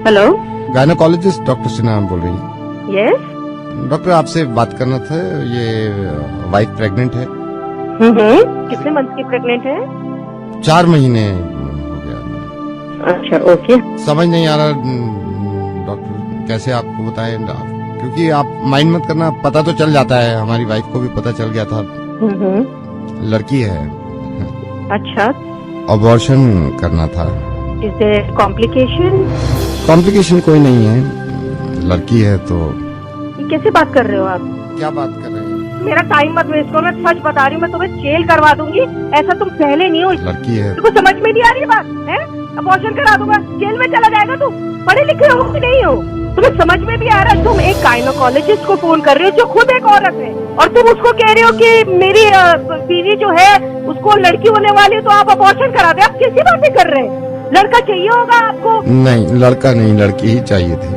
Hello, gynaecologist doctor Sinha बोल रही हैं? यस। डॉक्टर आपसे बात करना था, ये वाइफ प्रेग्नेंट है। कितने मंथ की प्रेग्नेंट है? 4 महीने हो गया। अच्छा, ओके। समझ नहीं आ रहा डॉक्टर, कैसे आपको बताएं, क्योंकि आप माइंड मत करना, पता तो चल जाता है, हमारी वाइफ को भी पता चल गया था। लड़की है। अच्छा, अबॉर्शन करना था। Is there complication? कॉम्प्लिकेशन कोई नहीं है, लड़की है तो। ये कैसे बात कर रहे हो आप? क्या बात कर रहे हैं? मेरा टाइम मत वेस्ट करो, मैं सच बता रही हूँ, मैं तुम्हें जेल करवा दूंगी। ऐसा तुम पहले नहीं हो। लड़की है। तुमको समझ में नहीं आ रही बात है? अबॉर्शन करा दूंगा, जेल में चला जाएगा तू। पढ़े लिखे हो कि नहीं हो? तुम्हें समझ में भी आ रहा है? तुम एक गायनोकोलॉजिस्ट को फोन कर रहे हो जो खुद एक औरत है, और तुम उसको कह रहे हो कि मेरी बीवी जो है उसको लड़की होने वाली है, तो आप अबॉर्शन करा दे। आप कैसी बातें कर रहे हैं? लड़का चाहिए होगा आपको? नहीं, लड़का नहीं, लड़की ही चाहिए थी।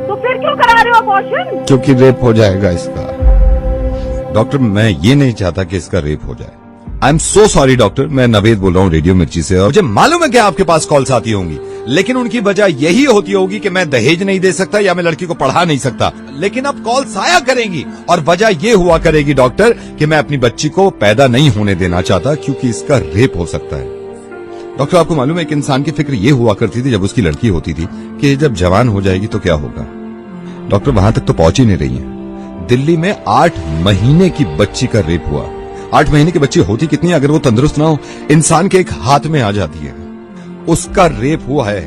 तो फिर क्यों करा रहे हो अबॉर्शन? क्योंकि रेप हो जाएगा इसका। डॉक्टर, मैं ये नहीं चाहता कि इसका रेप हो जाए। I am so sorry doctor, मैं नवेद बोल रहा हूँ रेडियो मिर्ची से, और मुझे मालूम है कि आपके पास कॉल्स आती होंगी, लेकिन उनकी वजह यही होती होगी कि मैं दहेज नहीं दे सकता या मैं लड़की को पढ़ा नहीं सकता। लेकिन अब कॉल्स आया करेंगी, और वजह ये हुआ करेगी डॉक्टर कि मैं अपनी बच्ची को पैदा नहीं होने देना चाहता, क्योंकि इसका रेप हो सकता है। डॉक्टर, आपको मालूम है एक इंसान की फिक्र ये हुआ करती थी जब उसकी लड़की होती थी कि जब जवान हो जाएगी तो क्या होगा। डॉक्टर, वहां तक तो पहुंच ही नहीं रही है। दिल्ली में 8 महीने की बच्ची का रेप हुआ। 8 महीने की बच्ची होती कितनी, अगर वो तंदुरुस्त ना हो, इंसान के एक हाथ में आ जाती है। उसका रेप हुआ है।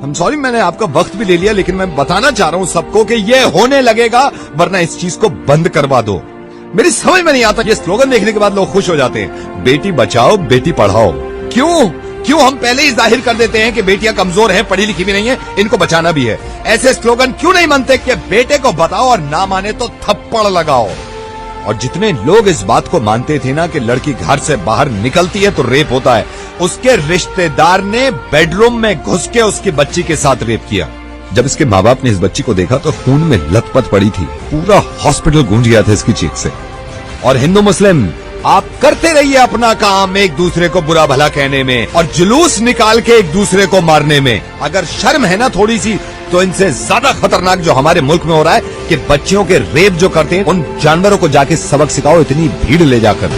हम सॉरी, मैंने आपका वक्त भी ले लिया, लेकिन मैं बताना चाह रहा हूं सबको कि ये होने लगेगा, वरना इस चीज को बंद करवा दो। मेरी समझ में नहीं आता, ये स्लोगन देखने के बाद लोग खुश हो जाते हैं, बेटी बचाओ बेटी पढ़ाओ। क्यों हम पहले ही जाहिर कर देते हैं कि बेटियां कमजोर हैं, पढ़ी लिखी भी नहीं है, इनको बचाना भी है। ऐसे स्लोगन क्यों नहीं बनते कि बेटे को बताओ और ना माने तो थप्पड़ लगाओ। और जितने लोग इस बात को मानते थे ना कि लड़की घर से बाहर निकलती है तो रेप होता है, उसके रिश्तेदार ने बेडरूम में घुस के उसकी बच्ची के साथ रेप किया। जब इसके माँ बाप ने इस बच्ची को देखा तो खून में लथपथ पड़ी थी, पूरा हॉस्पिटल गूंज गया था इसकी चीख से। और हिंदू मुस्लिम, आप करते रहिए अपना काम एक दूसरे को बुरा भला कहने में और जुलूस निकाल के एक दूसरे को मारने में। अगर शर्म है ना थोड़ी सी, तो इनसे ज्यादा खतरनाक जो हमारे मुल्क में हो रहा है कि बच्चियों के रेप जो करते हैं, उन जानवरों को जाके सबक सिखाओ, इतनी भीड़ ले जाकर।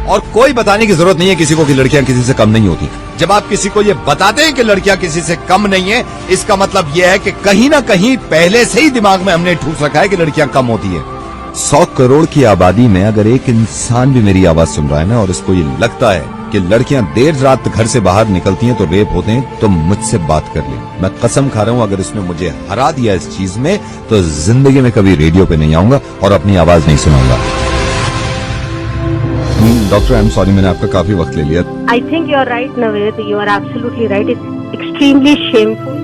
और कोई बताने की जरूरत नहीं है किसी को कि लड़कियां किसी से कम नहीं होती। जब आप किसी को ये बताते हैं कि लड़कियां किसी से कम नहीं है, इसका मतलब यह है कि कहीं ना कहीं पहले से ही दिमाग में हमने ठूस रखा है कि लड़कियां कम होती है। 100 करोड़ की आबादी में अगर एक इंसान भी मेरी आवाज सुन रहा है ना, और इसको ये लगता है कि लड़कियां देर रात घर से बाहर निकलती हैं तो रेप होते हैं, तो मुझसे बात कर ले। मैं कसम खा रहा हूं, अगर इसने मुझे हरा दिया इस चीज में, तो जिंदगी में कभी रेडियो पे नहीं आऊंगा और अपनी आवाज नहीं सुनाऊंगा। डॉक्टर, आई एम सॉरी, मैंने आपका काफी वक्त ले लिया। I think you are right Naved, you are absolutely right. It's extremely shameful.